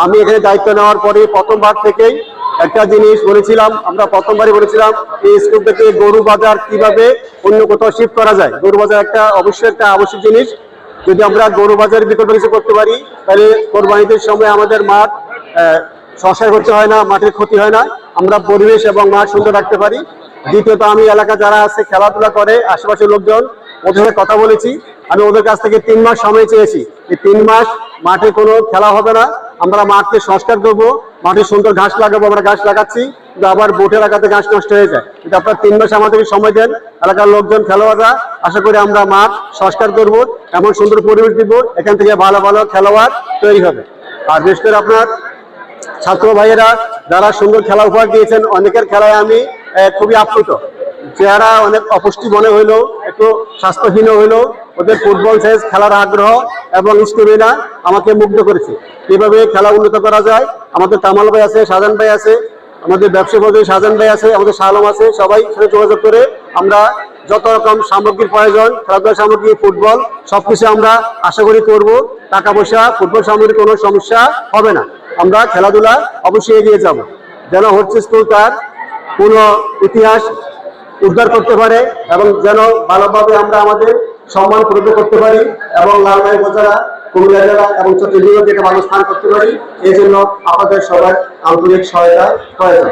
আমি এখানে দায়িত্ব নেওয়ার পরে প্রথমবার থেকেই একটা জিনিস বলেছিলাম, আমরা প্রথমবারই বলেছিলাম এই স্কুল থেকে গরু বাজার কিভাবে অন্য কোথাও শিফট করা যায়। গরু বাজার অবশ্যই একটা আবশ্যক জিনিস। যদি আমরা গরু বাজারের বিকল্প কিছু করতে পারি তাহলে কোরবানিদের সময় আমাদের মাঠ সংস্কার করতে হয় না, মাঠের ক্ষতি হয় না, আমরা পরিবেশ এবং মাঠ সুন্দর রাখতে পারি। দ্বিতীয়ত, আমি এলাকা যারা আছে খেলাধুলা করে আশেপাশের লোকজন, ওদের সাথে কথা বলেছি। আমি ওদের কাছ থেকে 3 মাস সময় চেয়েছি। এই 3 মাস মাঠে কোনো খেলা হবে না, আমরা মাঠকে সংস্কার করবো, মাঠে সুন্দর ঘাস লাগাবো। আমরা ঘাস লাগাচ্ছি, কিন্তু আবার বোটের এলাকাতে ঘাস নষ্ট হয়ে যায়। কিন্তু আপনারা 3 মাস আমাদেরকে সময় দেন, এলাকার লোকজন, খেলোয়াড়রা, আশা করি আমরা মাঠ সংস্কার করব, এমন সুন্দর পরিবেশ দিব, এখান থেকে ভালো ভালো খেলোয়াড় তৈরি হবে। আর বিশেষ করে আপনার ছাত্র ভাইয়েরা যারা সুন্দর খেলা উপহার দিয়েছেন, অনেকের খেলায় আমি খুবই আপ্লুত। চেহারা অনেক অপুষ্টি মনে হইলেও, একটু স্বাস্থ্যহীন হইলেও ওদের ফুটবল সাইজ খেলার আগ্রহ এবং স্টেমিনা আমাকে মুগ্ধ করেছে। কিভাবে খেলা উন্নত করা যায়, আমাদের কামাল ভাই আছে, শাহজাহান ভাই আছে, আমাদের ব্যবসা পদ্ধতি শাহজাহান ভাই আছে, আমাদের শালম আছে, সবাই সাথে যোগাযোগ করে আমরা যত রকম সামগ্রীর প্রয়োজন, খেলাধুলার সামগ্রী, ফুটবল, সবকিছু আমরা আশা করি করব। টাকা পয়সা, ফুটবল সামগ্রীর কোনো সমস্যা হবে না। আমরা খেলাধুলা অবশ্যই এগিয়ে যাব, যেন হচ্ছে স্কুল তার পুরো ইতিহাস উদ্ধার করতে পারে এবং যেন ভালোভাবে আমরা আমাদের সম্মান প্রদান করতে পারি এবং লালমাই উপজেলা, কুমিল্লা জেলা এবং চট্টগ্রাম থেকে ভালো স্থান করতে পারি। এই জন্য আপনাদের সবার আন্তরিক সহায়তা প্রয়োজন।